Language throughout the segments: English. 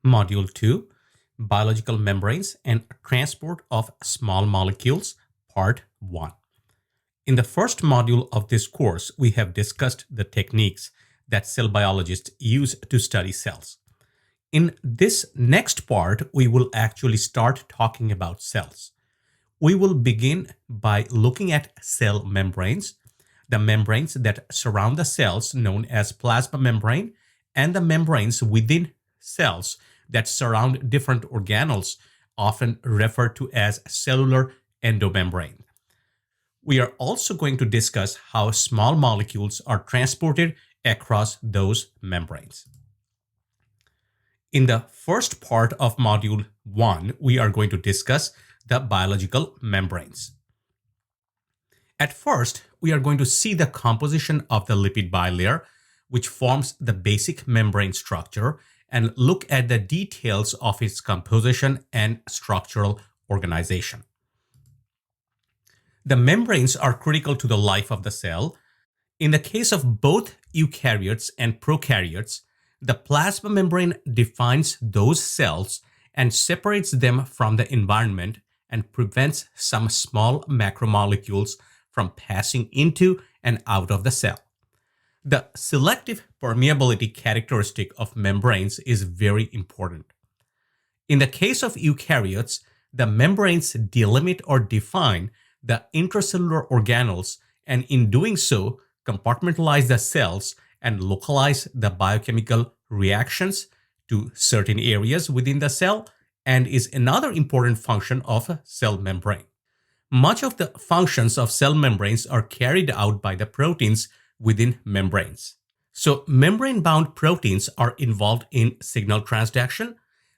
Module 2, Biological Membranes and Transport of Small Molecules, Part 1. In the first module of this course, we have discussed the techniques that cell biologists use to study cells. In this next part, we will actually start talking about cells. We will begin by looking at cell membranes, the membranes that surround the cells known as plasma membrane, and the membranes within cells that surround different organelles, often referred to as cellular endomembrane. We are also going to discuss how small molecules are transported across those membranes. In the first part of Module 1, we are going to discuss the biological membranes. At first, we are going to see the composition of the lipid bilayer, which forms the basic membrane structure, and look at the details of its composition and structural organization. The membranes are critical to the life of the cell. In the case of both eukaryotes and prokaryotes, the plasma membrane defines those cells and separates them from the environment and prevents some small macromolecules from passing into and out of the cell. The selective permeability characteristic of membranes is very important. In the case of eukaryotes, the membranes delimit or define the intracellular organelles, and in doing so, compartmentalize the cells and localize the biochemical reactions to certain areas within the cell, and is another important function of a cell membrane. Much of the functions of cell membranes are carried out by the proteins within membranes. So membrane-bound proteins are involved in signal transduction,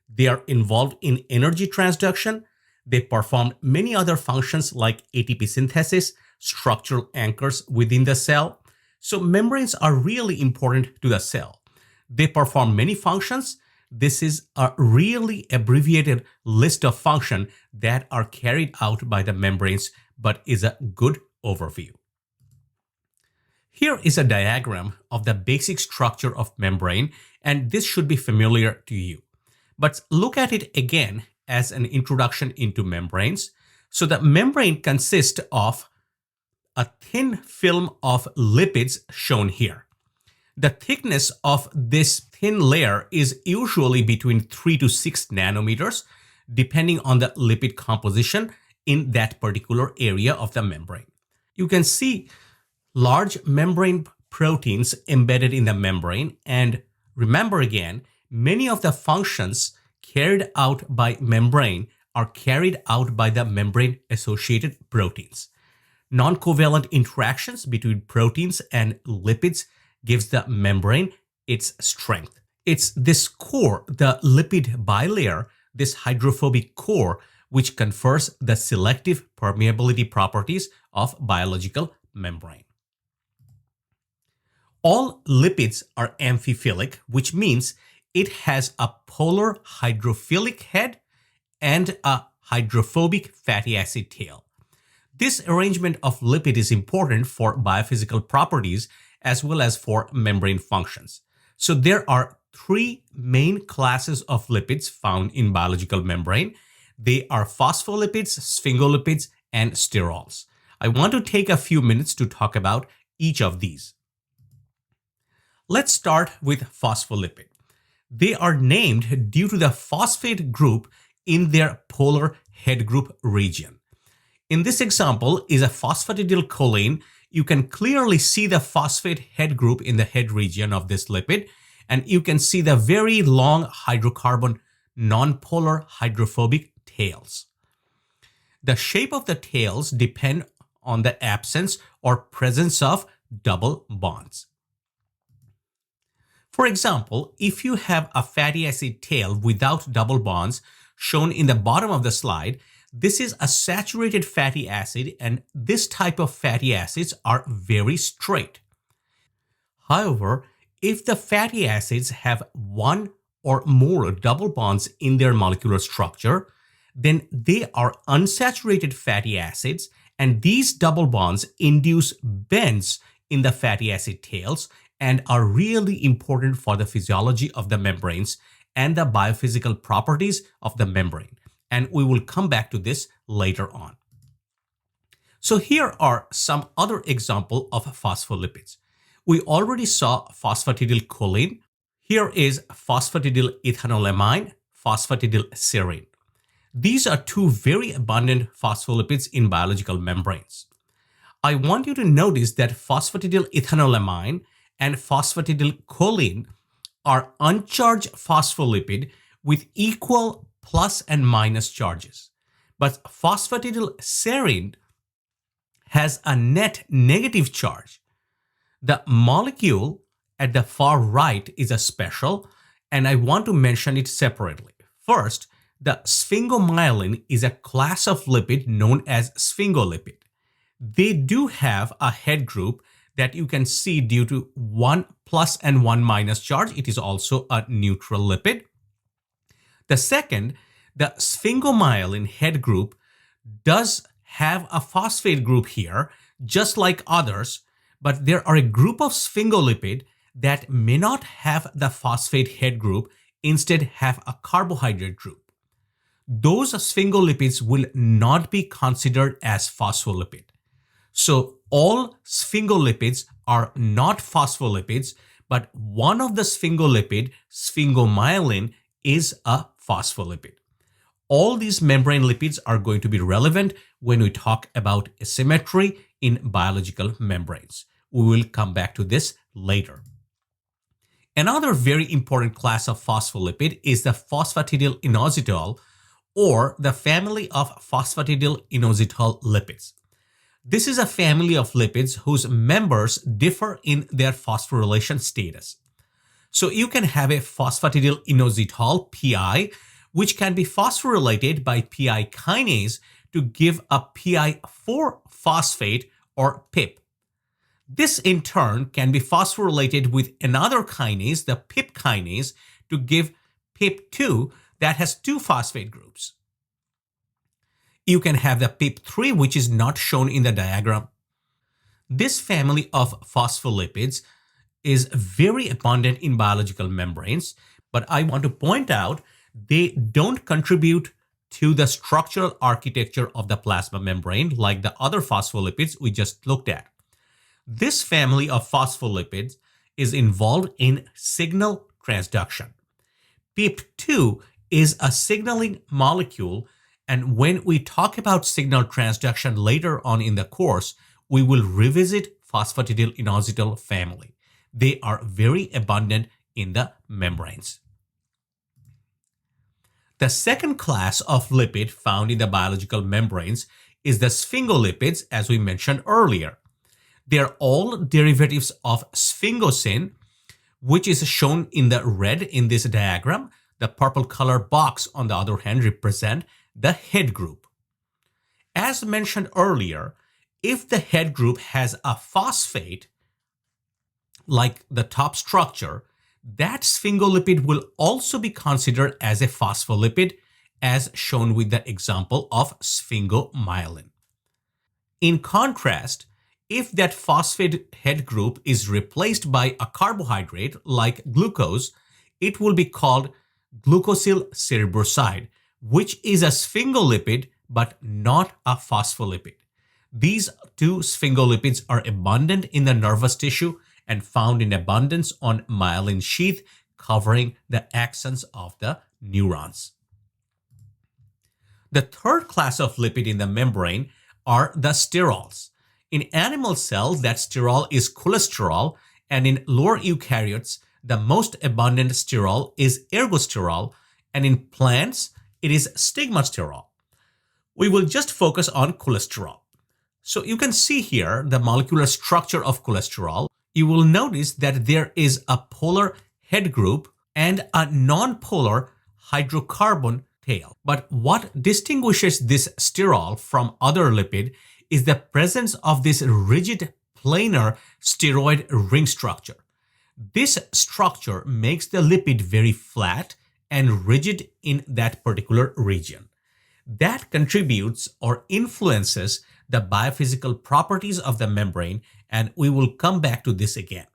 they are involved in energy transduction, they perform many other functions like ATP synthesis, structural anchors within the cell. So membranes are really important to the cell. They perform many functions. This is a really abbreviated list of functions that are carried out by the membranes, but is a good overview. Here is a diagram of the basic structure of membrane, and this should be familiar to you. But look at it again as an introduction into membranes. So the membrane consists of a thin film of lipids shown here. The thickness of this thin layer is usually between 3 to 6 nanometers, depending on the lipid composition in that particular area of the membrane. You can see large membrane proteins embedded in the membrane, and remember again, many of the functions carried out by membrane are carried out by the membrane-associated proteins. Non-covalent interactions between proteins and lipids gives the membrane its strength. It's this core, the lipid bilayer, this hydrophobic core, which confers the selective permeability properties of biological membrane. All lipids are amphiphilic, which means it has a polar hydrophilic head and a hydrophobic fatty acid tail. This arrangement of lipid is important for biophysical properties as well as for membrane functions. So there are 3 main classes of lipids found in biological membrane. They are phospholipids, sphingolipids, and sterols. I want to take a few minutes to talk about each of these. Let's start with phospholipid. They are named due to the phosphate group in their polar head group region. In this example is a phosphatidylcholine. You can clearly see the phosphate head group in the head region of this lipid, and you can see the very long hydrocarbon nonpolar hydrophobic tails. The shape of the tails depend on the absence or presence of double bonds. For example, if you have a fatty acid tail without double bonds shown in the bottom of the slide, this is a saturated fatty acid, and this type of fatty acids are very straight. However, if the fatty acids have one or more double bonds in their molecular structure, then they are unsaturated fatty acids, and these double bonds induce bends in the fatty acid tails and are really important for the physiology of the membranes and the biophysical properties of the membrane. And we will come back to this later on. So here are some other examples of phospholipids. We already saw phosphatidylcholine. Here is phosphatidylethanolamine, phosphatidylserine. These are two very abundant phospholipids in biological membranes. I want you to notice that phosphatidylethanolamine and phosphatidylcholine are uncharged phospholipid with equal plus and minus charges. But phosphatidylserine has a net negative charge. The molecule at the far right is a special, and I want to mention it separately. First, the sphingomyelin is a class of lipid known as sphingolipid. They do have a head group that you can see due to 1 plus and 1 minus charge. It is also a neutral lipid. The second, the sphingomyelin head group does have a phosphate group here, just like others, but there are a group of sphingolipid that may not have the phosphate head group, instead have a carbohydrate group. Those sphingolipids will not be considered as phospholipid. So all sphingolipids are not phospholipids, but one of the sphingolipid, sphingomyelin, is a phospholipid. All these membrane lipids are going to be relevant when we talk about asymmetry in biological membranes. We will come back to this later. Another very important class of phospholipid is the phosphatidylinositol, or the family of phosphatidylinositol lipids. This is a family of lipids whose members differ in their phosphorylation status. So you can have a phosphatidylinositol PI, which can be phosphorylated by PI kinase to give a PI4 phosphate or PIP. This in turn can be phosphorylated with another kinase, the PIP kinase, to give PIP2 that has two phosphate groups. You can have the PIP3, which is not shown in the diagram. This family of phospholipids is very abundant in biological membranes, but I want to point out they don't contribute to the structural architecture of the plasma membrane like the other phospholipids we just looked at. This family of phospholipids is involved in signal transduction. PIP2 is a signaling molecule, and when we talk about signal transduction later on in the course, we will revisit phosphatidylinositol family. They are very abundant in the membranes. The second class of lipid found in the biological membranes is the sphingolipids, as we mentioned earlier. They are all derivatives of sphingosine, which is shown in the red in this diagram. The purple color box, on the other hand, represent the head group. As mentioned earlier, if the head group has a phosphate, like the top structure, that sphingolipid will also be considered as a phospholipid, as shown with the example of sphingomyelin. In contrast, if that phosphate head group is replaced by a carbohydrate like glucose, it will be called glucosyl cerebroside, which is a sphingolipid but not a phospholipid. These two sphingolipids are abundant in the nervous tissue and found in abundance on myelin sheath covering the axons of the neurons. The third class of lipid in the membrane are the sterols. In animal cells, that sterol is cholesterol, and in lower eukaryotes, the most abundant sterol is ergosterol, and in plants, it is stigmasterol. We will just focus on cholesterol. So you can see here the molecular structure of cholesterol. You will notice that there is a polar head group and a non-polar hydrocarbon tail. But what distinguishes this sterol from other lipid is the presence of this rigid planar steroid ring structure. This structure makes the lipid very flat and rigid in that particular region. That contributes or influences the biophysical properties of the membrane, and we will come back to this again.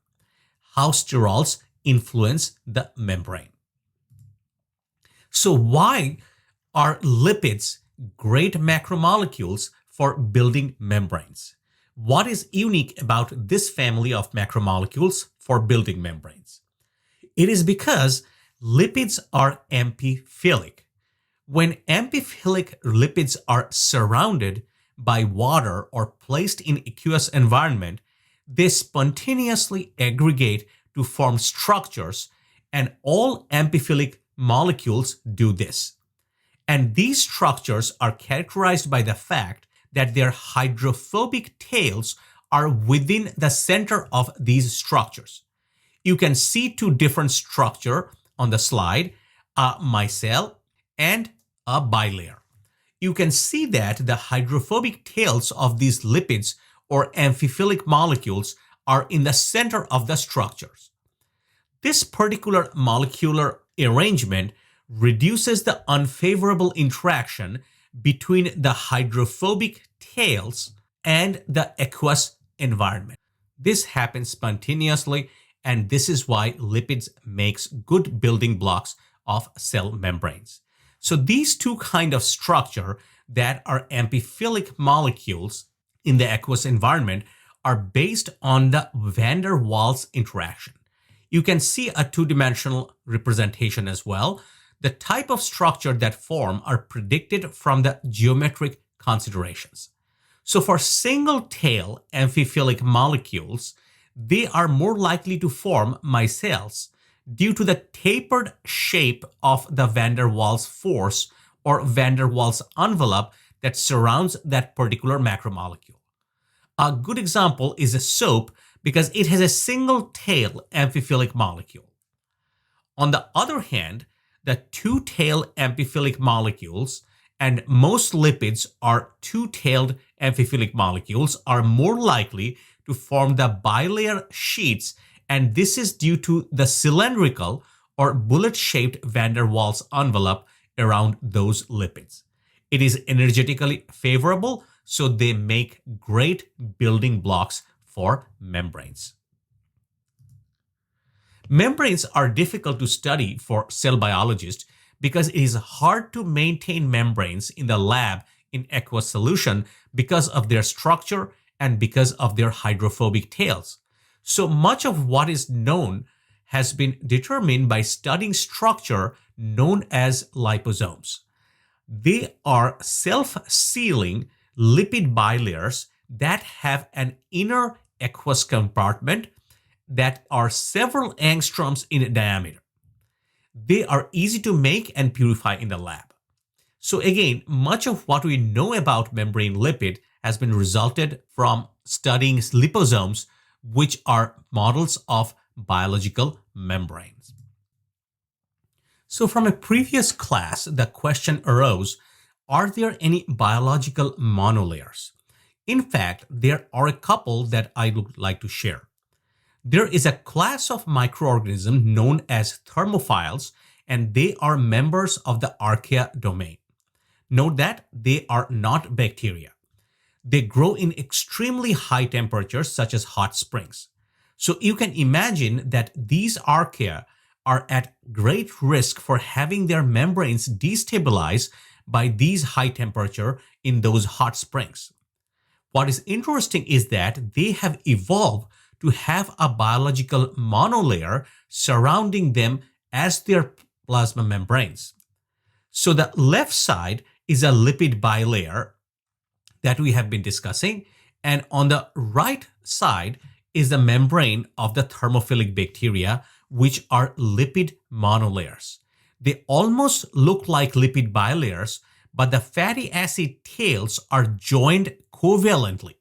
How sterols influence the membrane. So why are lipids great macromolecules for building membranes? What is unique about this family of macromolecules for building membranes? It is because lipids are amphiphilic. When amphiphilic lipids are surrounded by water or placed in aqueous environment, they spontaneously aggregate to form structures, and all amphiphilic molecules do this. And these structures are characterized by the fact that their hydrophobic tails are within the center of these structures. You can see two different structures on the slide, a micelle and a bilayer. You can see that the hydrophobic tails of these lipids or amphiphilic molecules are in the center of the structures. This particular molecular arrangement reduces the unfavorable interaction between the hydrophobic tails and the aqueous environment. This happens spontaneously, and this is why lipids makes good building blocks of cell membranes. So these two kind of structure that are amphiphilic molecules in the aqueous environment are based on the van der Waals interaction. You can see a two-dimensional representation as well. The type of structure that form are predicted from the geometric considerations. So for single-tail amphiphilic molecules, they are more likely to form micelles due to the tapered shape of the van der Waals force or van der Waals envelope that surrounds that particular macromolecule. A good example is a soap because it has a single tail amphiphilic molecule. On the other hand, the two-tailed amphiphilic molecules, and most lipids are two-tailed amphiphilic molecules, are more likely to form the bilayer sheets, and this is due to the cylindrical or bullet-shaped van der Waals envelope around those lipids. It is energetically favorable, so they make great building blocks for membranes. Membranes are difficult to study for cell biologists because it is hard to maintain membranes in the lab in aqueous solution because of their structure and because of their hydrophobic tails. So much of what is known has been determined by studying structure known as liposomes. They are self-sealing lipid bilayers that have an inner aqueous compartment that are several angstroms in diameter. They are easy to make and purify in the lab. So again, much of what we know about membrane lipid has been resulted from studying liposomes, which are models of biological membranes. So from a previous class, the question arose, are there any biological monolayers? In fact, there are a couple that I would like to share. There is a class of microorganisms known as thermophiles, and they are members of the archaea domain. Note that they are not bacteria. They grow in extremely high temperatures, such as hot springs. So you can imagine that these archaea are at great risk for having their membranes destabilized by these high temperature in those hot springs. What is interesting is that they have evolved to have a biological monolayer surrounding them as their plasma membranes. So the left side is a lipid bilayer that we have been discussing, and on the right side is the membrane of the thermophilic bacteria, which are lipid monolayers. They almost look like lipid bilayers, but the fatty acid tails are joined covalently.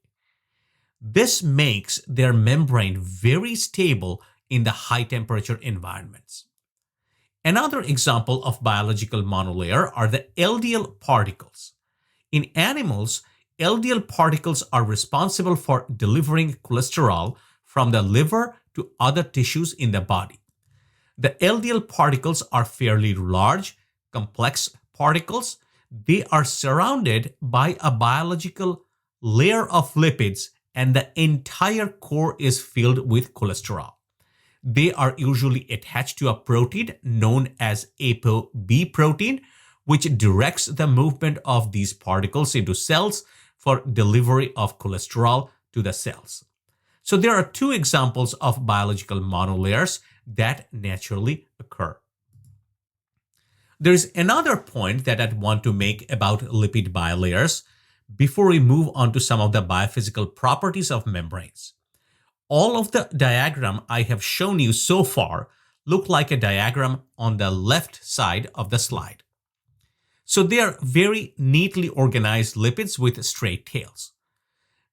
This makes their membrane very stable in the high temperature environments. Another example of biological monolayer are the LDL particles. In animals, LDL particles are responsible for delivering cholesterol from the liver to other tissues in the body. The LDL particles are fairly large, complex particles. They are surrounded by a biological layer of lipids, and the entire core is filled with cholesterol. They are usually attached to a protein known as ApoB protein, which directs the movement of these particles into cells for delivery of cholesterol to the cells. So there are two examples of biological monolayers that naturally occur. There's another point that I'd want to make about lipid bilayers before we move on to some of the biophysical properties of membranes. All of the diagram I have shown you so far look like a diagram on the left side of the slide. So they are very neatly organized lipids with straight tails.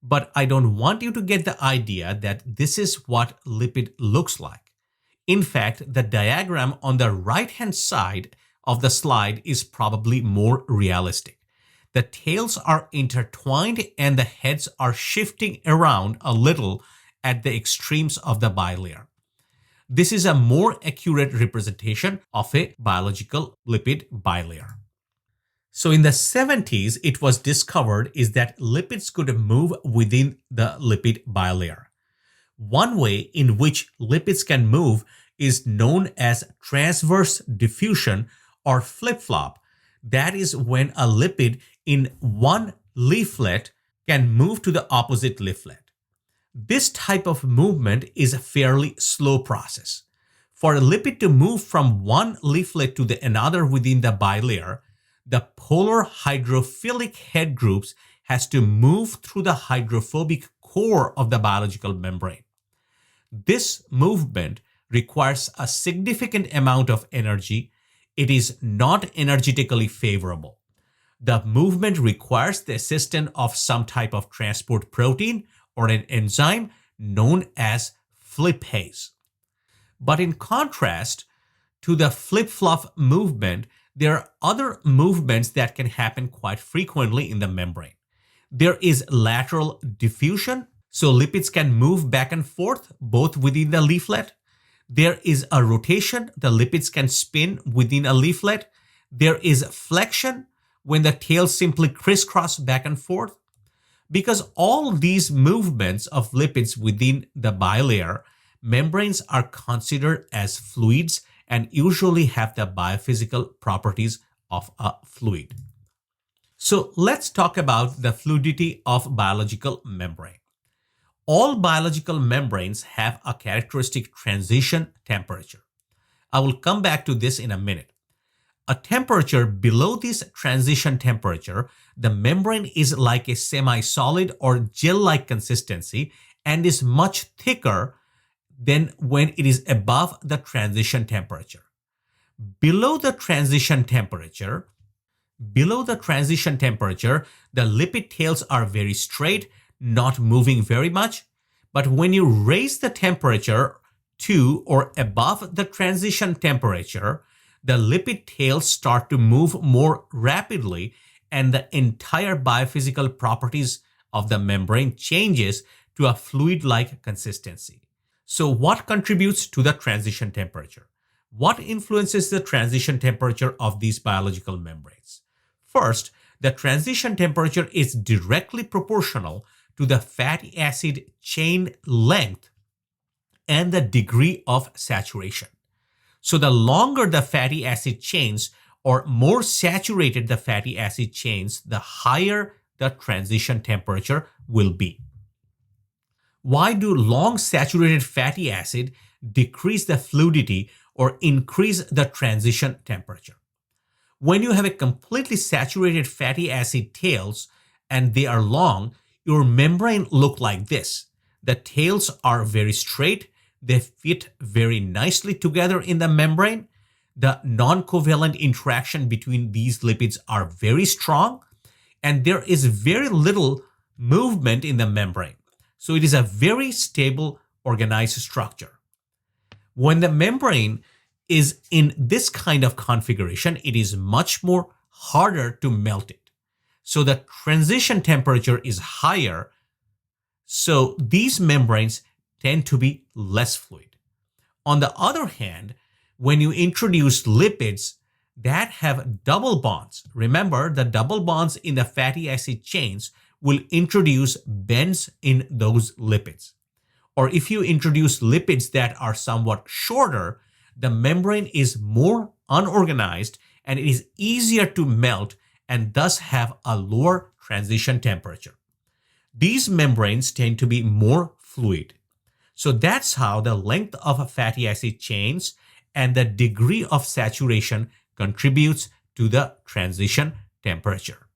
But I don't want you to get the idea that this is what lipid looks like. In fact, the diagram on the right-hand side of the slide is probably more realistic. The tails are intertwined and the heads are shifting around a little at the extremes of the bilayer. This is a more accurate representation of a biological lipid bilayer. So in the 70s, it was discovered is that lipids could move within the lipid bilayer. One way in which lipids can move is known as transverse diffusion or flip-flop. That is when a lipid in one leaflet can move to the opposite leaflet. This type of movement is a fairly slow process. For a lipid to move from one leaflet to another within the bilayer, the polar hydrophilic head groups has to move through the hydrophobic core of the biological membrane. This movement requires a significant amount of energy. It is not energetically favorable. The movement requires the assistance of some type of transport protein or an enzyme known as flippase. But in contrast to the flip-flop movement, there are other movements that can happen quite frequently in the membrane. There is lateral diffusion, so lipids can move back and forth both within the leaflet. There is a rotation, the lipids can spin within a leaflet. There is flexion, when the tails simply crisscross back and forth. Because all these movements of lipids within the bilayer, membranes are considered as fluids and usually have the biophysical properties of a fluid. So let's talk about the fluidity of biological membrane. All biological membranes have a characteristic transition temperature. I will come back to this in a minute. A temperature below this transition temperature, the membrane is like a semi-solid or gel-like consistency and is much thicker than when it is above the transition temperature. Below the transition temperature, the lipid tails are very straight, not moving very much. But when you raise the temperature to or above the transition temperature, the lipid tails start to move more rapidly and the entire biophysical properties of the membrane changes to a fluid-like consistency. So what contributes to the transition temperature? What influences the transition temperature of these biological membranes? First, the transition temperature is directly proportional to the fatty acid chain length and the degree of saturation. So the longer the fatty acid chains or more saturated the fatty acid chains, the higher the transition temperature will be. Why do long saturated fatty acid decrease the fluidity or increase the transition temperature? When you have a completely saturated fatty acid tails and they are long, your membrane look like this. The tails are very straight. They fit very nicely together in the membrane. The non-covalent interaction between these lipids are very strong, and there is very little movement in the membrane. So it is a very stable, organized structure. When the membrane is in this kind of configuration, it is much more harder to melt it. So the transition temperature is higher. So these membranes tend to be less fluid. On the other hand, when you introduce lipids that have double bonds, remember the double bonds in the fatty acid chains will introduce bends in those lipids. Or if you introduce lipids that are somewhat shorter, the membrane is more unorganized and it is easier to melt and thus have a lower transition temperature. These membranes tend to be more fluid. So that's how the length of fatty acid chains and the degree of saturation contributes to the transition temperature.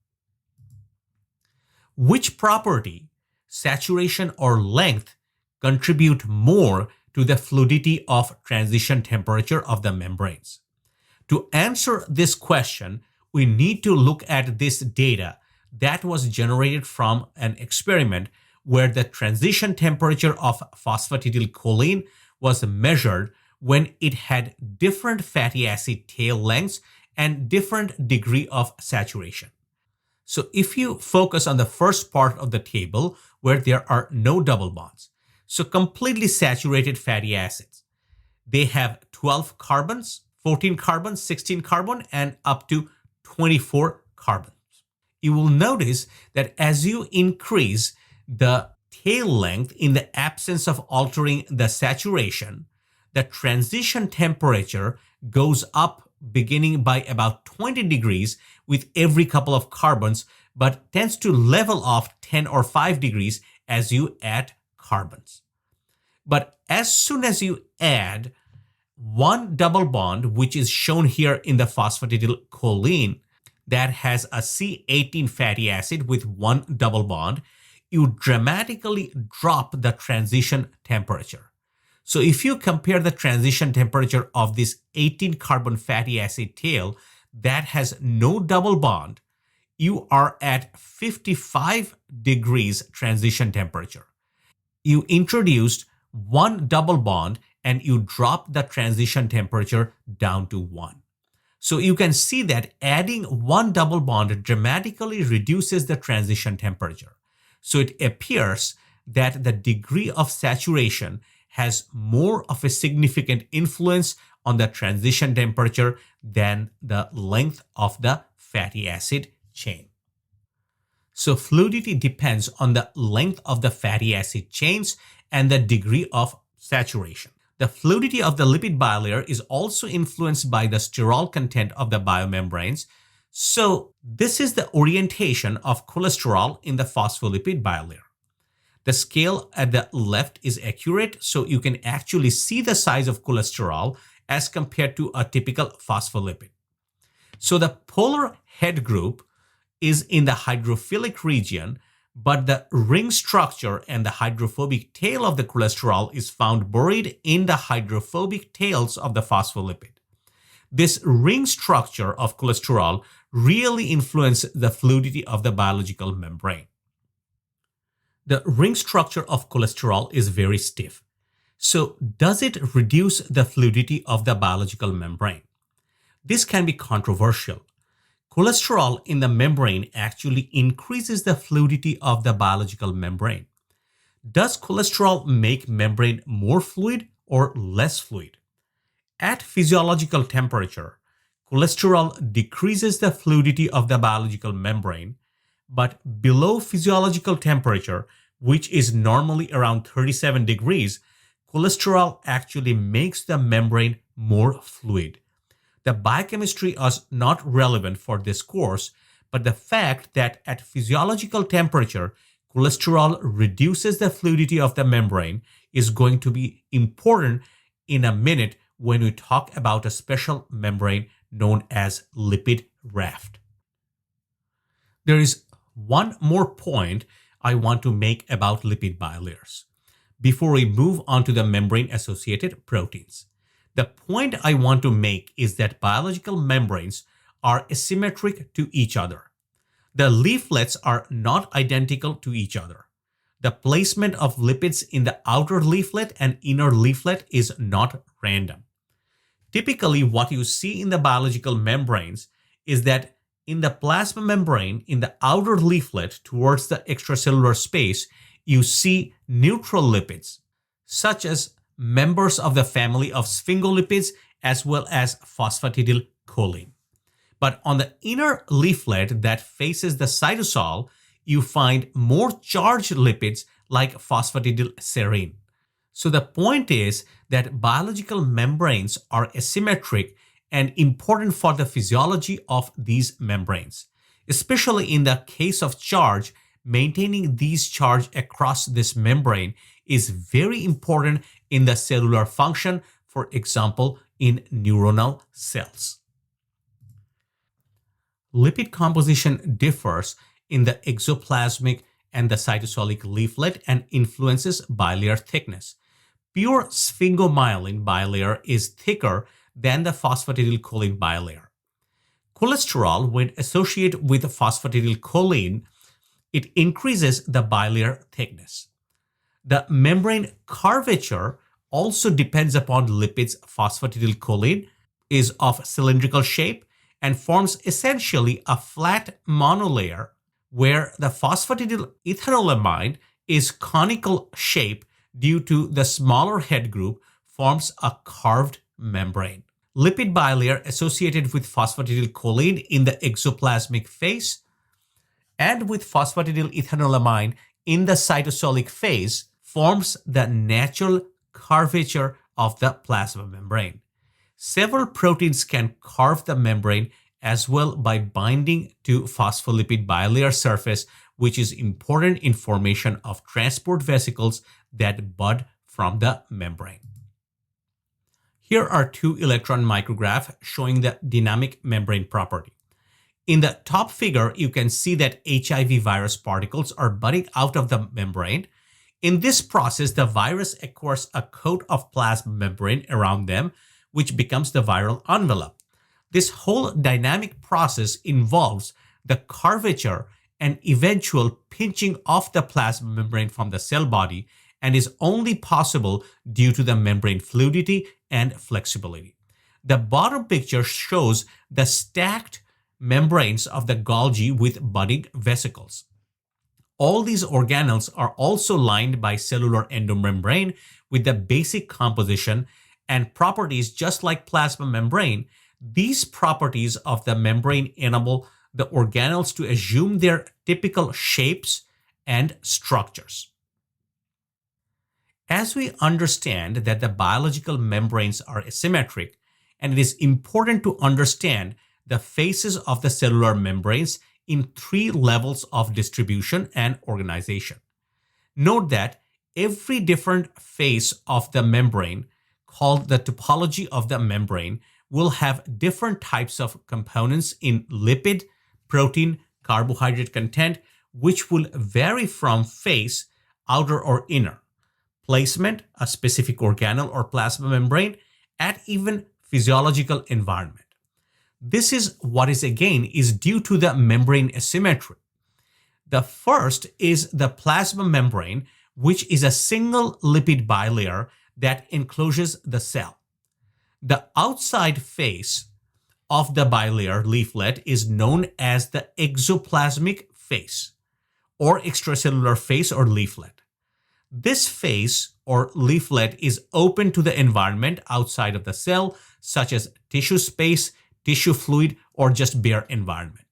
Which property, saturation or length, contribute more to the fluidity of transition temperature of the membranes? To answer this question, we need to look at this data that was generated from an experiment where the transition temperature of phosphatidylcholine was measured when it had different fatty acid tail lengths and different degree of saturation. So if you focus on the first part of the table where there are no double bonds, so completely saturated fatty acids, they have 12 carbons, 14 carbons, 16 carbon, and up to 24 carbons. You will notice that as you increase the tail length in the absence of altering the saturation, the transition temperature goes up beginning by about 20 degrees with every couple of carbons, but tends to level off 10 or 5 degrees as you add carbons. But as soon as you add one double bond, which is shown here in the phosphatidylcholine, that has a C18 fatty acid with one double bond, you dramatically drop the transition temperature. So if you compare the transition temperature of this 18 carbon fatty acid tail that has no double bond, you are at 55 degrees transition temperature. You introduced one double bond and you drop the transition temperature down to 1. So you can see that adding one double bond dramatically reduces the transition temperature. So it appears that the degree of saturation has more of a significant influence on the transition temperature than the length of the fatty acid chain. So fluidity depends on the length of the fatty acid chains and the degree of saturation. The fluidity of the lipid bilayer is also influenced by the sterol content of the biomembranes. So this is the orientation of cholesterol in the phospholipid bilayer. The scale at the left is accurate, so you can actually see the size of cholesterol as compared to a typical phospholipid. So the polar head group is in the hydrophilic region, but the ring structure and the hydrophobic tail of the cholesterol is found buried in the hydrophobic tails of the phospholipid. This ring structure of cholesterol really influences the fluidity of the biological membrane. The ring structure of cholesterol is very stiff. So does it reduce the fluidity of the biological membrane? This can be controversial. Cholesterol in the membrane actually increases the fluidity of the biological membrane. Does cholesterol make membrane more fluid or less fluid? At physiological temperature, cholesterol decreases the fluidity of the biological membrane, but below physiological temperature, which is normally around 37 degrees, cholesterol actually makes the membrane more fluid. The biochemistry is not relevant for this course, but the fact that at physiological temperature, cholesterol reduces the fluidity of the membrane is going to be important in a minute when we talk about a special membrane known as lipid raft. There is one more point I want to make about lipid bilayers before we move on to the membrane-associated proteins. The point I want to make is that biological membranes are asymmetric to each other. The leaflets are not identical to each other. The placement of lipids in the outer leaflet and inner leaflet is not random. Typically, what you see in the biological membranes is that in the plasma membrane, in the outer leaflet towards the extracellular space, you see neutral lipids, such as members of the family of sphingolipids as well as phosphatidylcholine. But on the inner leaflet that faces the cytosol, you find more charged lipids like phosphatidylserine. So the point is that biological membranes are asymmetric and important for the physiology of these membranes. Especially in the case of charge, maintaining these charge across this membrane is very important in the cellular function, for example, in neuronal cells. Lipid composition differs in the exoplasmic and the cytosolic leaflet and influences bilayer thickness. Pure sphingomyelin bilayer is thicker than the phosphatidylcholine bilayer. Cholesterol, when associated with phosphatidylcholine, it increases the bilayer thickness. The membrane curvature also depends upon lipids. Phosphatidylcholine is of cylindrical shape and forms essentially a flat monolayer, where the phosphatidylethanolamine is conical shape due to the smaller head group forms a curved membrane. Lipid bilayer associated with phosphatidylcholine in the exoplasmic phase and with phosphatidylethanolamine in the cytosolic phase forms the natural curvature of the plasma membrane. Several proteins can carve the membrane as well by binding to phospholipid bilayer surface, which is important in formation of transport vesicles that bud from the membrane. Here are two electron micrographs showing the dynamic membrane property. In the top figure, you can see that HIV virus particles are budding out of the membrane. In this process, the virus acquires a coat of plasma membrane around them, which becomes the viral envelope. This whole dynamic process involves the curvature and eventual pinching of the plasma membrane from the cell body and is only possible due to the membrane fluidity and flexibility. The bottom picture shows the stacked membranes of the Golgi with budding vesicles. All these organelles are also lined by cellular endomembrane with the basic composition and properties just like plasma membrane. These properties of the membrane enable the organelles to assume their typical shapes and structures. As we understand that the biological membranes are asymmetric, and it is important to understand the phases of the cellular membranes in three levels of distribution and organization. Note that every different phase of the membrane, called the topology of the membrane, will have different types of components in lipid, protein, carbohydrate content, which will vary from phase, outer or inner, placement, a specific organelle or plasma membrane, and even physiological environment. This is what is due to the membrane asymmetry. The first is the plasma membrane, which is a single lipid bilayer that encloses the cell. The outside face of the bilayer leaflet is known as the exoplasmic face or extracellular face or leaflet. This face or leaflet is open to the environment outside of the cell, such as tissue space, tissue fluid, or just bare environment.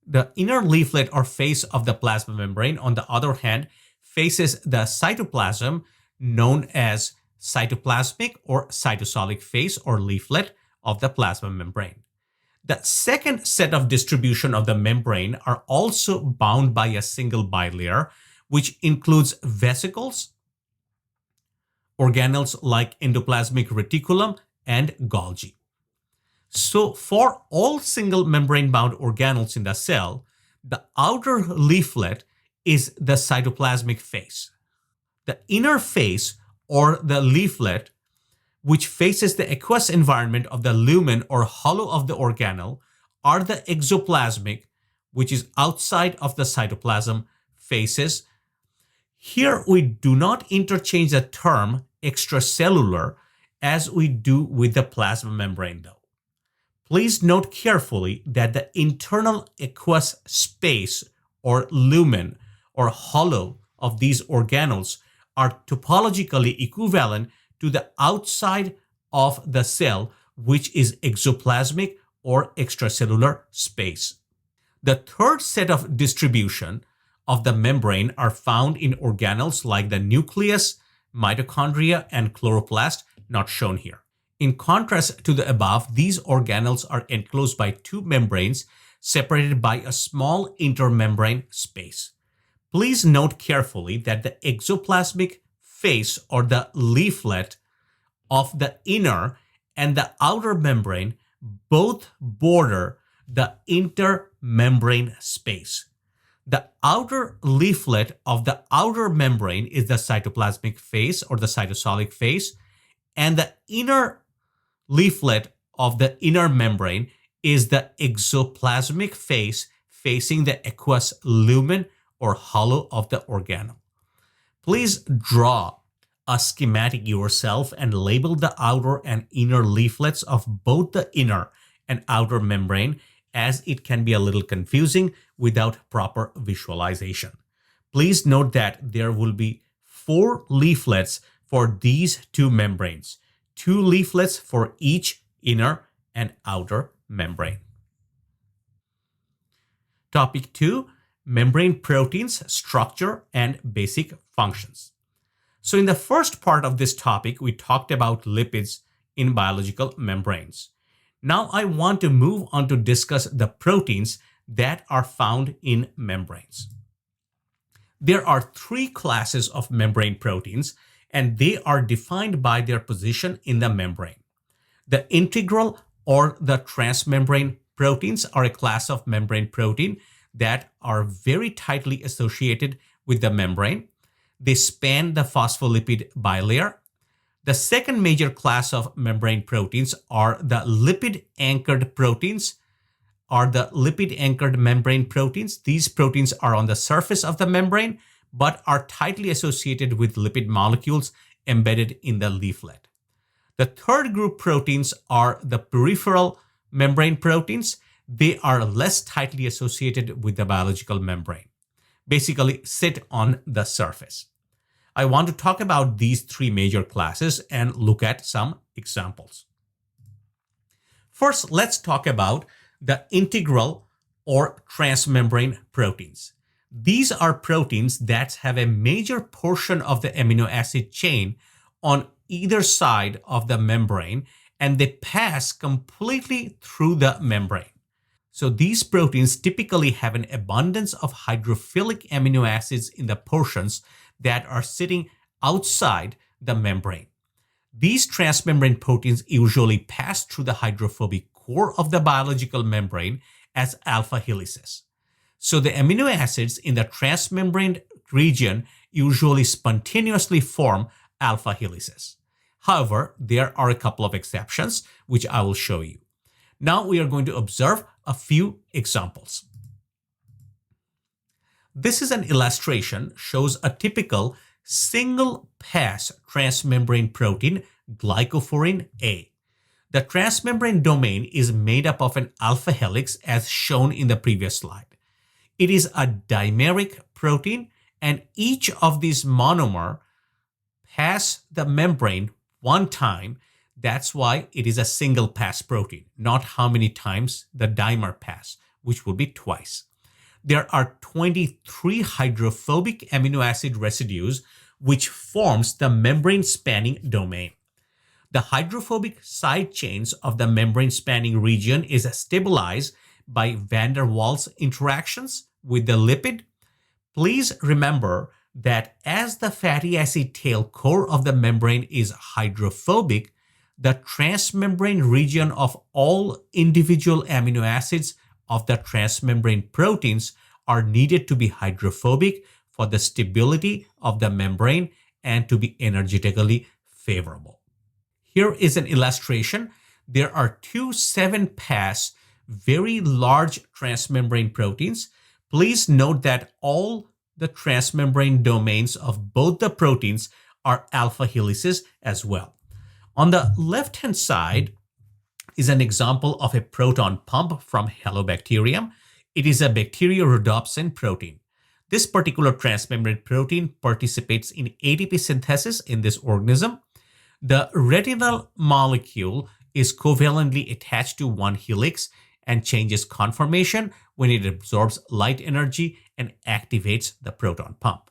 The inner leaflet or face of the plasma membrane, on the other hand, faces the cytoplasm, known as cytoplasmic or cytosolic face or leaflet of the plasma membrane. The second set of distribution of the membrane are also bound by a single bilayer, which includes vesicles, organelles like endoplasmic reticulum, and Golgi. So for all single membrane-bound organelles in the cell, the outer leaflet is the cytoplasmic face. The inner face or the leaflet, which faces the aqueous environment of the lumen or hollow of the organelle, are the exoplasmic, which is outside of the cytoplasm, faces. Here we do not interchange the term extracellular as we do with the plasma membrane though. Please note carefully that the internal aqueous space or lumen or hollow of these organelles are topologically equivalent to the outside of the cell, which is exoplasmic or extracellular space. The third set of distribution of the membrane are found in organelles like the nucleus, mitochondria, and chloroplast, not shown here. In contrast to the above, these organelles are enclosed by two membranes separated by a small intermembrane space. Please note carefully that the exoplasmic face or the leaflet of the inner and the outer membrane both border the intermembrane space. The outer leaflet of the outer membrane is the cytoplasmic face or the cytosolic face, and the inner leaflet of the inner membrane is the exoplasmic face facing the aqueous lumen or hollow of the organelle. Please draw a schematic yourself and label the outer and inner leaflets of both the inner and outer membrane, as it can be a little confusing without proper visualization. Please note that there will be 4 leaflets for these two membranes, 2 leaflets for each inner and outer membrane. Topic 2, membrane proteins, structure, and basic functions. So in the first part of this topic, we talked about lipids in biological membranes. Now I want to move on to discuss the proteins that are found in membranes. There are 3 classes of membrane proteins, and they are defined by their position in the membrane. The integral or the transmembrane proteins are a class of membrane protein that are very tightly associated with the membrane. They span the phospholipid bilayer. The second major class of membrane proteins are the lipid-anchored proteins, are the lipid-anchored membrane proteins. These proteins are on the surface of the membrane, but are tightly associated with lipid molecules embedded in the leaflet. The third group proteins are the peripheral membrane proteins. They are less tightly associated with the biological membrane, basically sit on the surface. I want to talk about these 3 major classes and look at some examples. First, let's talk about the integral or transmembrane proteins. These are proteins that have a major portion of the amino acid chain on either side of the membrane, and they pass completely through the membrane. So these proteins typically have an abundance of hydrophilic amino acids in the portions that are sitting outside the membrane. These transmembrane proteins usually pass through the hydrophobic core of the biological membrane as alpha helices. So the amino acids in the transmembrane region usually spontaneously form alpha helices. However, there are a couple of exceptions, which I will show you. Now we are going to observe a few examples. This is an illustration, shows a typical single-pass transmembrane protein, glycophorin A. The transmembrane domain is made up of an alpha helix as shown in the previous slide. It is a dimeric protein, and each of these monomer pass the membrane one time. That's why it is a single pass protein, not how many times the dimer pass, which will be twice. There are 23 hydrophobic amino acid residues, which forms the membrane spanning domain. The hydrophobic side chains of the membrane spanning region is stabilized by van der Waals interactions with the lipid. Please remember that as the fatty acid tail core of the membrane is hydrophobic, the transmembrane region of all individual amino acids of the transmembrane proteins are needed to be hydrophobic for the stability of the membrane and to be energetically favorable. Here is an illustration. There are 2 7-pass very large transmembrane proteins. Please note that all the transmembrane domains of both the proteins are alpha helices as well. On the left-hand side is an example of a proton pump from Halobacterium. It is a bacteriorhodopsin protein. This particular transmembrane protein participates in ATP synthesis in this organism. The retinal molecule is covalently attached to one helix and changes conformation when it absorbs light energy and activates the proton pump.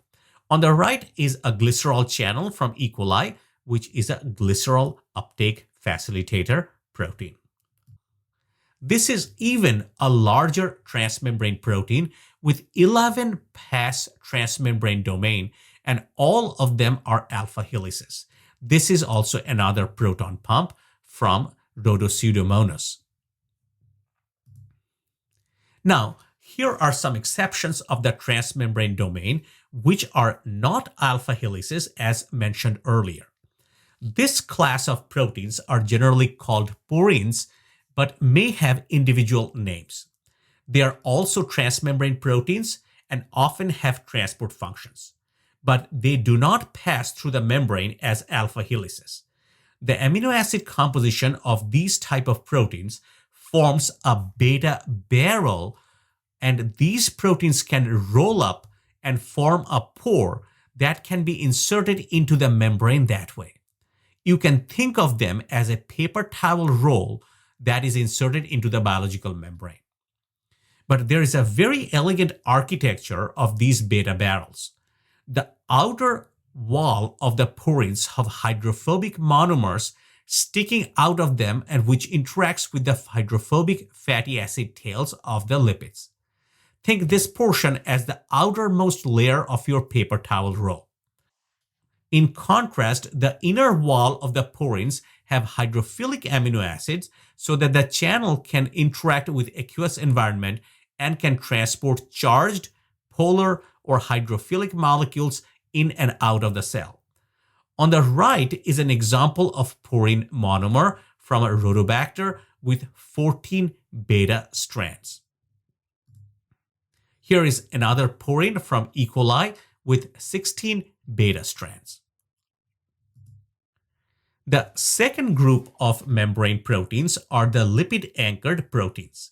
On the right is a glycerol channel from E. coli, which is a glycerol uptake facilitator protein. This is even a larger transmembrane protein with 11 pass transmembrane domain, and all of them are alpha helices. This is also another proton pump from Rhodopseudomonas. Now, here are some exceptions of the transmembrane domain, which are not alpha helices as mentioned earlier. This class of proteins are generally called purines, but may have individual names. They are also transmembrane proteins and often have transport functions, but they do not pass through the membrane as alpha helices. The amino acid composition of these type of proteins forms a beta barrel, and these proteins can roll up and form a pore that can be inserted into the membrane that way. You can think of them as a paper towel roll that is inserted into the biological membrane. But there is a very elegant architecture of these beta barrels. The outer wall of the purines have hydrophobic monomers sticking out of them and which interacts with the hydrophobic fatty acid tails of the lipids. Think this portion as the outermost layer of your paper towel roll. In contrast, the inner wall of the purines have hydrophilic amino acids so that the channel can interact with aqueous environment and can transport charged, polar, or hydrophilic molecules in and out of the cell. On the right is an example of purine monomer from a Rhodobacter with 14 beta strands. Here is another purine from E. coli with 16 beta strands. The second group of membrane proteins are the lipid-anchored proteins.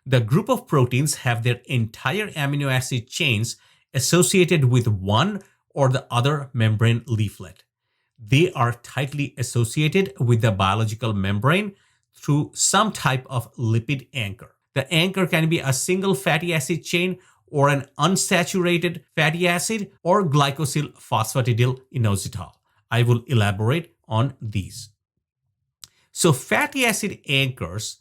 The group of proteins have their entire amino acid chains associated with one or the other membrane leaflet. They are tightly associated with the biological membrane through some type of lipid anchor. The anchor can be a single fatty acid chain or an unsaturated fatty acid or glycosyl phosphatidyl inositol. I will elaborate on these. So fatty acid anchors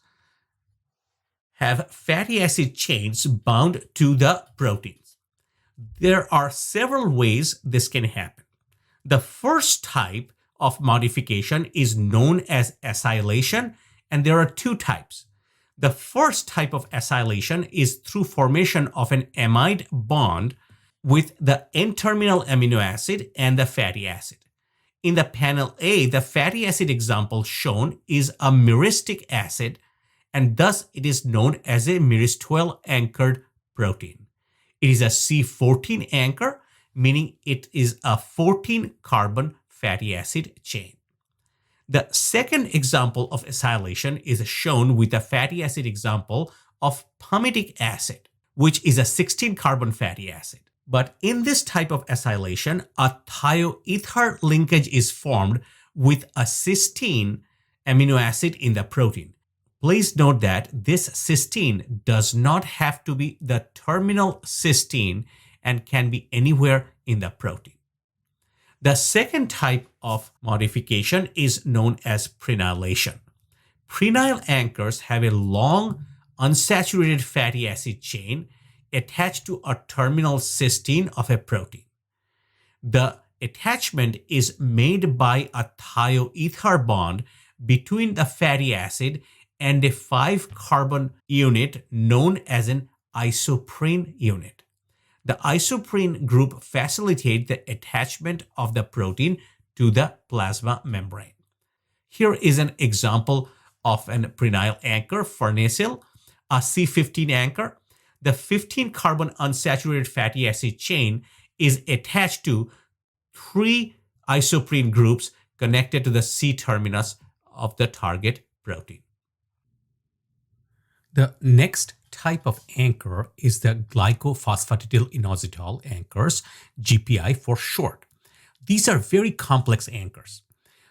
have fatty acid chains bound to the proteins. There are several ways this can happen. The first type of modification is known as acylation, and there are two types. The first type of acylation is through formation of an amide bond with the N-terminal amino acid and the fatty acid. In the panel A, the fatty acid example shown is a myristic acid, and thus it is known as a myristoyl anchored protein. It is a C14 anchor, meaning it is a 14 carbon fatty acid chain. The second example of acylation is shown with the fatty acid example of palmitic acid, which is a 16 carbon fatty acid. But in this type of acylation, a thioether linkage is formed with a cysteine amino acid in the protein. Please note that this cysteine does not have to be the terminal cysteine and can be anywhere in the protein. The second type of modification is known as prenylation. Prenyl anchors have a long unsaturated fatty acid chain attached to a terminal cysteine of a protein. The attachment is made by a thioether bond between the fatty acid and a 5-carbon unit known as an isoprene unit. The isoprene group facilitates the attachment of the protein to the plasma membrane. Here is an example of an prenyl anchor, farnesyl, a C15 anchor. The 15-carbon unsaturated fatty acid chain is attached to 3 isoprene groups connected to the C-terminus of the target protein. The next type of anchor is the glycophosphatidyl inositol anchors, GPI for short. These are very complex anchors.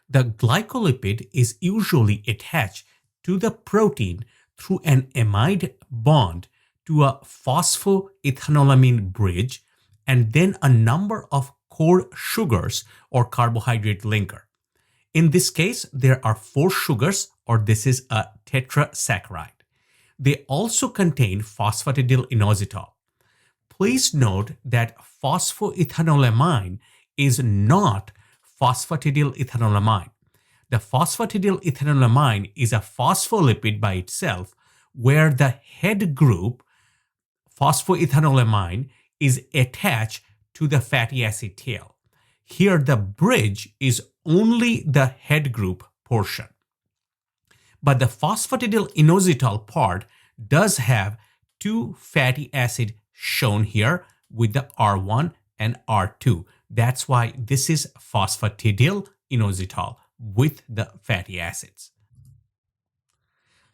The glycolipid is usually attached to the protein through an amide bond to a phosphoethanolamine bridge and then a number of core sugars or carbohydrate linker. In this case, there are 4 sugars, or this is a tetrasaccharide. They also contain phosphatidylinositol. Please note that phosphoethanolamine is not phosphatidylethanolamin. The phosphatidylethanolamin is a phospholipid by itself, where the head group, phosphoethanolamine, is attached to the fatty acid tail. Here, the bridge is only the head group portion. But the phosphatidylinositol part does have 2 fatty acids shown here with the R1 and R2. That's why this is phosphatidylinositol with the fatty acids.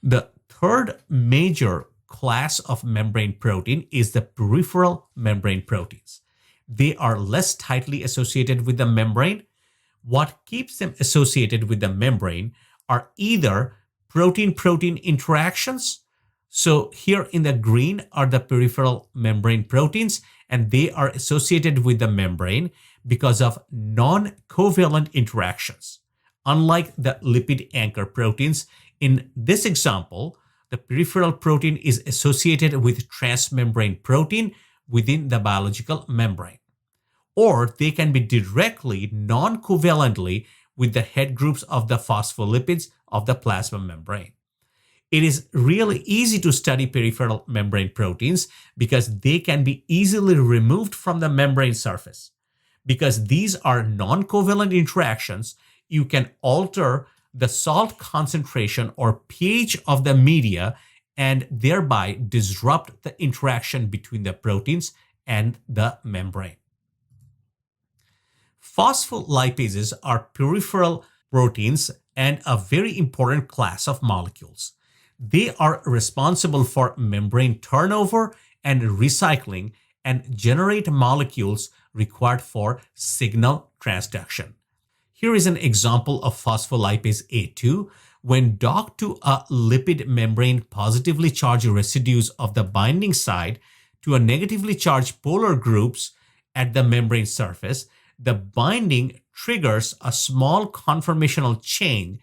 The third major class of membrane protein is the peripheral membrane proteins. They are less tightly associated with the membrane. What keeps them associated with the membrane are either protein-protein interactions. So here in the green are the peripheral membrane proteins, and they are associated with the membrane because of non-covalent interactions. Unlike the lipid anchor proteins, in this example, the peripheral protein is associated with transmembrane protein within the biological membrane. Or they can be directly non-covalently with the head groups of the phospholipids of the plasma membrane. It is really easy to study peripheral membrane proteins because they can be easily removed from the membrane surface. Because these are non-covalent interactions, you can alter the salt concentration or pH of the media and thereby disrupt the interaction between the proteins and the membrane. Phospholipases are peripheral proteins and a very important class of molecules. They are responsible for membrane turnover and recycling and generate molecules required for signal transduction. Here is an example of phospholipase A2. When docked to a lipid membrane, positively charged residues of the binding site to a negatively charged polar groups at the membrane surface, the binding triggers a small conformational chain,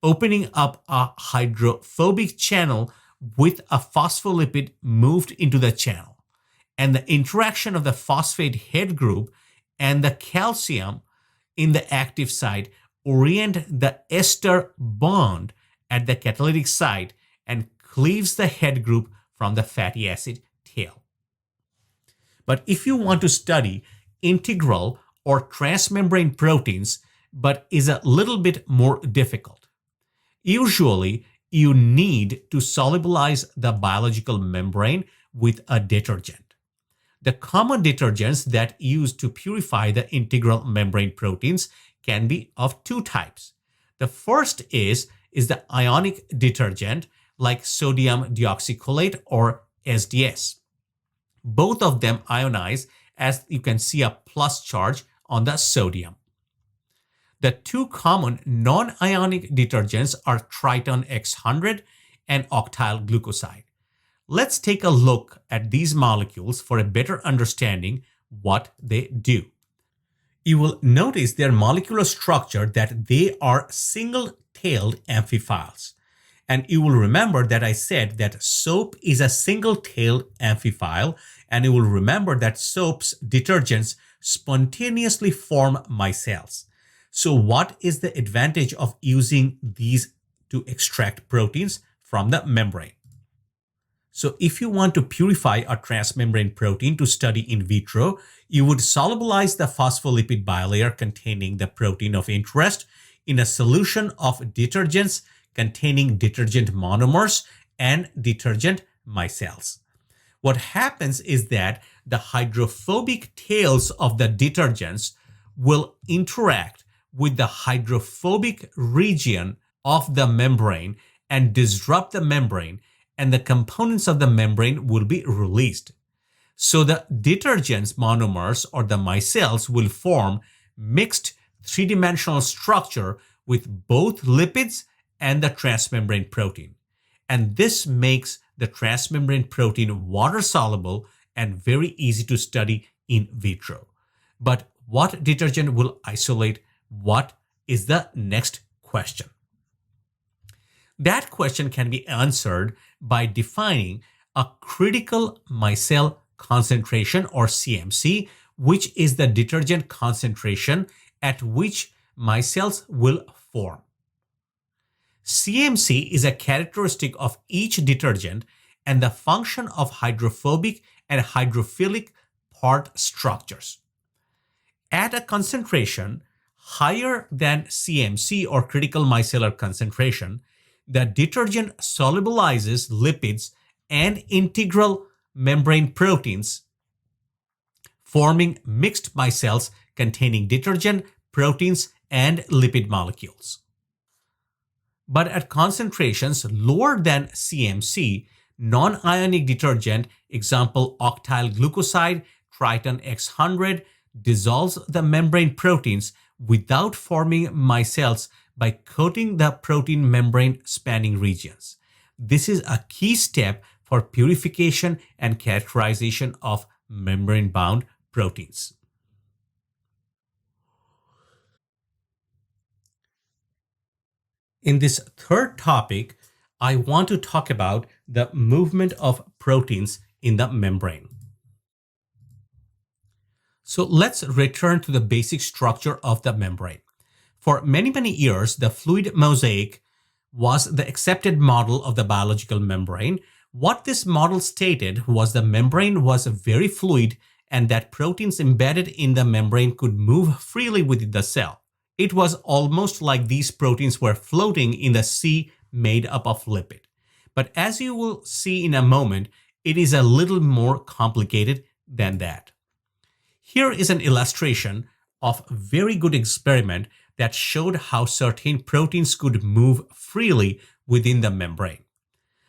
opening up a hydrophobic channel with a phospholipid moved into the channel. And the interaction of the phosphate head group and the calcium in the active site orient the ester bond at the catalytic site and cleaves the head group from the fatty acid tail. But if you want to study integral or transmembrane proteins, but is a little bit more difficult, usually you need to solubilize the biological membrane with a detergent. The common detergents that used to purify the integral membrane proteins can be of 2 types. The first is the ionic detergent like sodium deoxycholate or SDS. Both of them ionize, as you can see a plus charge on the sodium. The 2 common non-ionic detergents are Triton X100 and octyl glucoside. Let's take a look at these molecules for a better understanding what they do. You will notice their molecular structure that they are single-tailed amphiphiles. And you will remember that I said that soap is a single-tailed amphiphile, and you will remember that soap's detergents spontaneously form micelles. So what is the advantage of using these to extract proteins from the membrane? So if you want to purify a transmembrane protein to study in vitro, you would solubilize the phospholipid bilayer containing the protein of interest in a solution of detergents containing detergent monomers and detergent micelles. What happens is that the hydrophobic tails of the detergents will interact with the hydrophobic region of the membrane and disrupt the membrane, and the components of the membrane will be released. So the detergents monomers or the micelles will form mixed 3-dimensional structure with both lipids and the transmembrane protein. And this makes the transmembrane protein water soluble and very easy to study in vitro. But what detergent will isolate what is the next question. That question can be answered by defining a critical micelle concentration or CMC, which is the detergent concentration at which micelles will form. CMC is a characteristic of each detergent and the function of hydrophobic and hydrophilic part structures. At a concentration higher than CMC or critical micellar concentration, the detergent solubilizes lipids and integral membrane proteins, forming mixed micelles containing detergent, proteins, and lipid molecules. But at concentrations lower than CMC, non-ionic detergent, example octyl glucoside, Triton X100, dissolves the membrane proteins without forming micelles by coating the protein membrane spanning regions. This is a key step for purification and characterization of membrane-bound proteins. In this third topic, I want to talk about the movement of proteins in the membrane. So let's return to the basic structure of the membrane. For many, many years, the fluid mosaic was the accepted model of the biological membrane. What this model stated was the membrane was very fluid and that proteins embedded in the membrane could move freely within the cell. It was almost like these proteins were floating in the sea made up of lipid. But as you will see in a moment, it is a little more complicated than that. Here is an illustration of a very good experiment that showed how certain proteins could move freely within the membrane.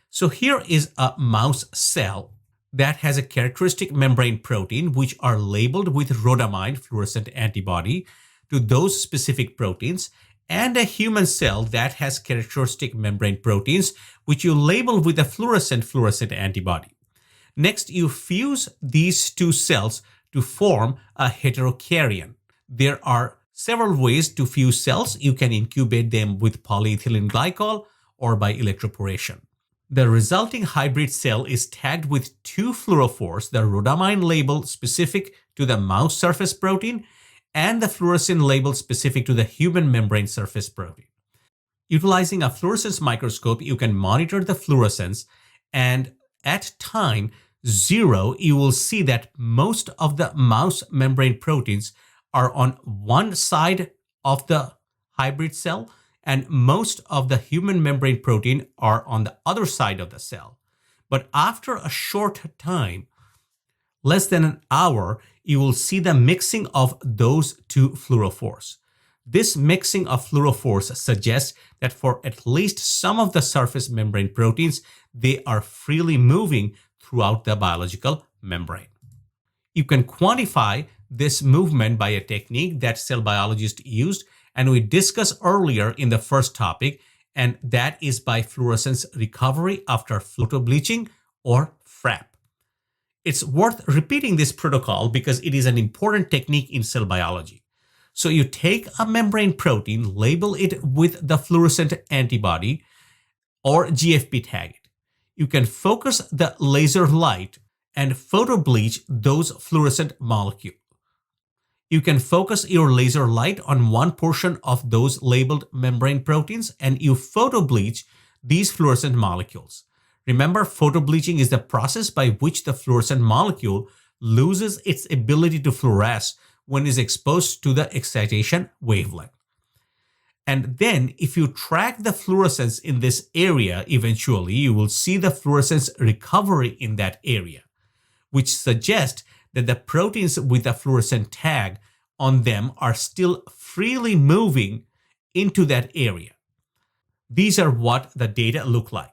So here is a mouse cell that has a characteristic membrane protein which are labeled with rhodamine fluorescent antibody to those specific proteins, and a human cell that has characteristic membrane proteins which you label with a fluorescent antibody. Next, you fuse these two cells to form a heterokaryon. There are several ways to fuse cells. You can incubate them with polyethylene glycol or by electroporation. The resulting hybrid cell is tagged with two fluorophores, the rhodamine label specific to the mouse surface protein and the fluorescent label specific to the human membrane surface protein. Utilizing a fluorescence microscope, you can monitor the fluorescence, and at time 0, you will see that most of the mouse membrane proteins are on one side of the hybrid cell and most of the human membrane protein are on the other side of the cell. But after a short time, less than an hour, you will see the mixing of those two fluorophores. This mixing of fluorophores suggests that for at least some of the surface membrane proteins, they are freely moving throughout the biological membrane. You can quantify this movement by a technique that cell biologists used and we discussed earlier in the first topic, and that is by fluorescence recovery after photobleaching or FRAP. It's worth repeating this protocol because it is an important technique in cell biology. So you take a membrane protein, label it with the fluorescent antibody or GFP tag it. You can focus the laser light and photobleach those fluorescent molecules. You can focus your laser light on one portion of those labeled membrane proteins and you photobleach these fluorescent molecules. Remember, photobleaching is the process by which the fluorescent molecule loses its ability to fluoresce when it is exposed to the excitation wavelength. And then if you track the fluorescence in this area, eventually you will see the fluorescence recovery in that area, which suggests that the proteins with a fluorescent tag on them are still freely moving into that area. These are what the data look like.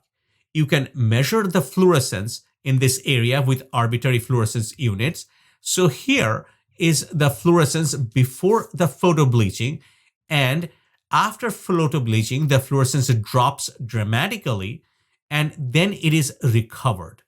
You can measure the fluorescence in this area with arbitrary fluorescence units. So here is the fluorescence before the photobleaching, and after photobleaching, the fluorescence drops dramatically and then it is recovered.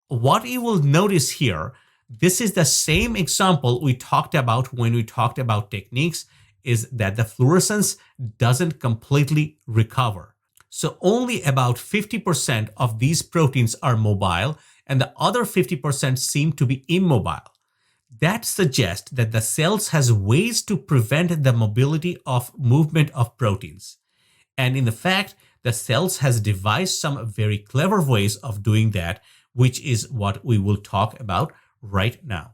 What you will notice here, This is the same example we talked about when we talked about techniques, is that the fluorescence doesn't completely recover. So only about 50% of these proteins are mobile, and the other 50% seem to be immobile. That suggests that the cells has ways to prevent the mobility of movement of proteins. And in fact, the cells has devised some very clever ways of doing that, which is what we will talk about right now.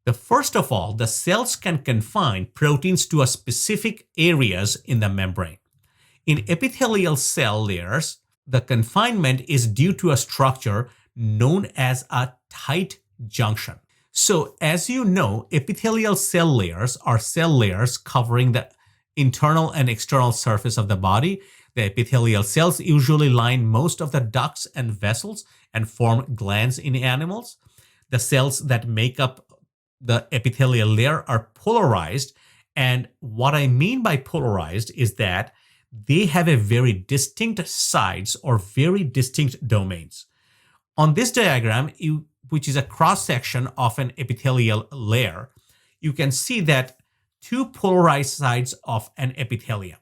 The first of all, the cells can confine proteins to a specific areas in the membrane. In epithelial cell layers, the confinement is due to a structure known as a tight junction. So as you know, epithelial cell layers are cell layers covering the internal and external surface of the body. The epithelial cells usually line most of the ducts and vessels and form glands in animals. The cells that make up the epithelial layer are polarized. And what I mean by polarized is that they have a very distinct sides or very distinct domains. On this diagram, which is a cross-section of an epithelial layer, you can see that two polarized sides of an epithelium.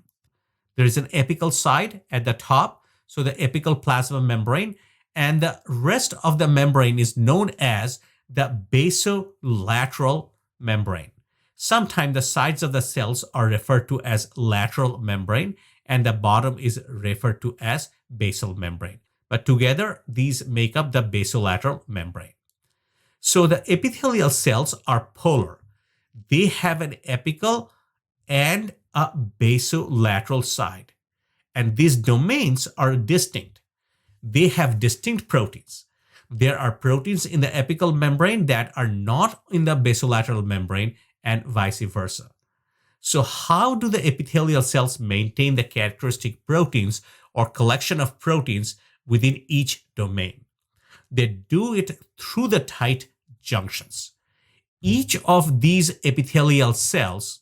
There is an apical side at the top, so the apical plasma membrane, and the rest of the membrane is known as the basolateral membrane. Sometimes the sides of the cells are referred to as lateral membrane, and the bottom is referred to as basal membrane. But together, these make up the basolateral membrane. So the epithelial cells are polar. They have an apical and a basolateral side. And these domains are distinct. They have distinct proteins. There are proteins in the apical membrane that are not in the basolateral membrane and vice versa. So how do the epithelial cells maintain the characteristic proteins or collection of proteins within each domain? They do it through the tight junctions. Each of these epithelial cells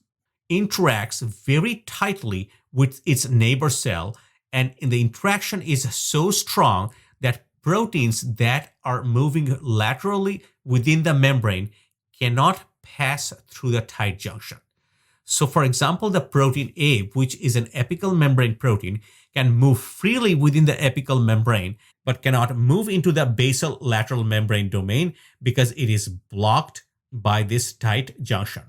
interacts very tightly with its neighbor cell, and the interaction is so strong that proteins that are moving laterally within the membrane cannot pass through the tight junction. So for example, the protein A, which is an apical membrane protein, can move freely within the apical membrane, but cannot move into the basal lateral membrane domain because it is blocked by this tight junction.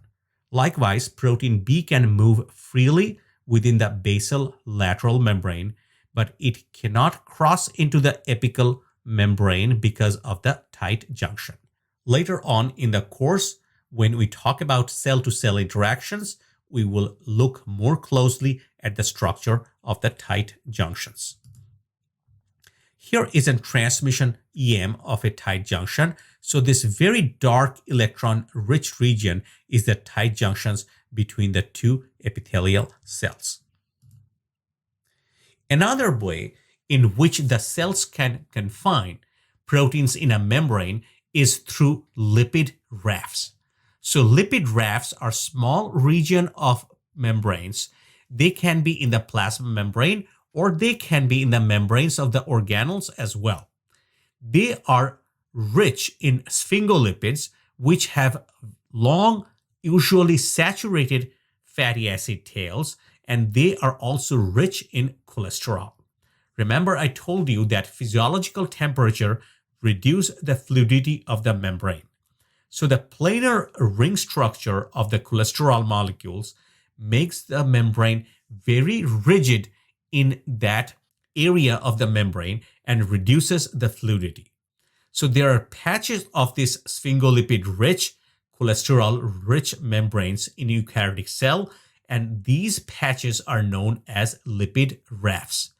Likewise, protein B can move freely within the basal lateral membrane, but it cannot cross into the apical membrane because of the tight junction. Later on in the course, when we talk about cell-to-cell interactions, we will look more closely at the structure of the tight junctions. Here is a transmission EM of a tight junction. So this very dark electron-rich region is the tight junctions between the two epithelial cells. Another way in which the cells can confine proteins in a membrane is through lipid rafts. So lipid rafts are small region of membranes. They can be in the plasma membrane or they can be in the membranes of the organelles as well. They are rich in sphingolipids, which have long, usually saturated fatty acid tails, and they are also rich in cholesterol. Remember, I told you that physiological temperature reduces the fluidity of the membrane. So the planar ring structure of the cholesterol molecules makes the membrane very rigid in that area of the membrane and reduces the fluidity. So there are patches of this sphingolipid-rich, cholesterol-rich membranes in eukaryotic cell, and these patches are known as lipid rafts.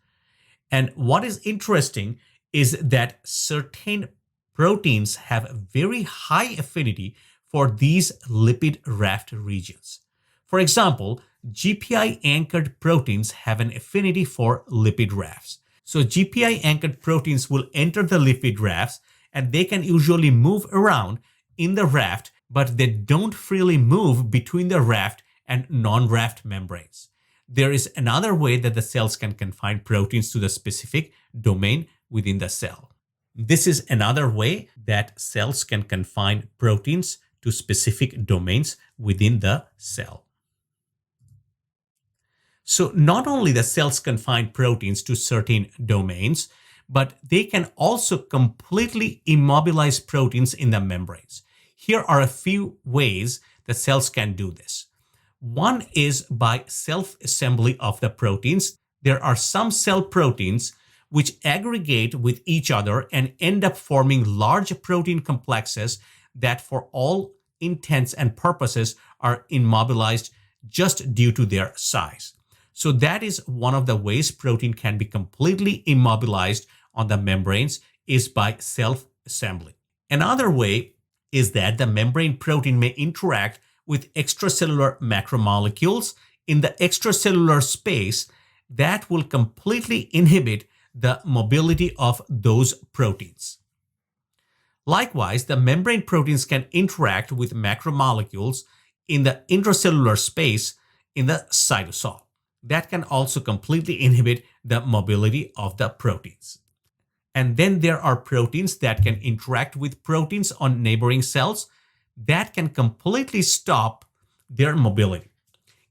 And what is interesting is that certain proteins have very high affinity for these lipid raft regions. For example, GPI-anchored proteins have an affinity for lipid rafts. So GPI-anchored proteins will enter the lipid rafts and they can usually move around in the raft, but they don't freely move between the raft and non-raft membranes. There is another way that the cells can confine proteins to the specific domain within the cell. This is another way that cells can confine proteins to specific domains within the cell. So not only the cells confine proteins to certain domains, but they can also completely immobilize proteins in the membranes. Here are a few ways the cells can do this. One is by self-assembly of the proteins. There are some cell proteins which aggregate with each other and end up forming large protein complexes that for all intents and purposes are immobilized just due to their size. So that is one of the ways protein can be completely immobilized on the membranes is by self-assembly. Another way is that the membrane protein may interact with extracellular macromolecules in the extracellular space that will completely inhibit the mobility of those proteins. Likewise, the membrane proteins can interact with macromolecules in the intracellular space in the cytosol. That can also completely inhibit the mobility of the proteins. And then there are proteins that can interact with proteins on neighboring cells that can completely stop their mobility.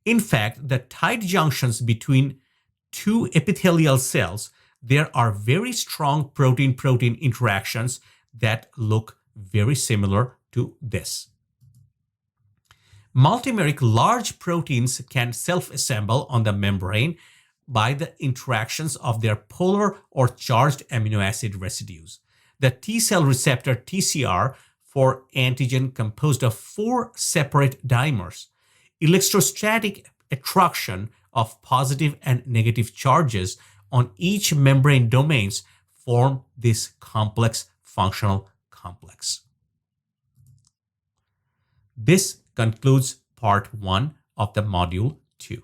In fact, the tight junctions between two epithelial cells, there are very strong protein-protein interactions that look very similar to this. Multimeric large proteins can self-assemble on the membrane by the interactions of their polar or charged amino acid residues. The T cell receptor TCR for antigen composed of 4 separate dimers, electrostatic attraction of positive and negative charges on each membrane domains form this complex functional complex. This concludes part 1 of the module 2.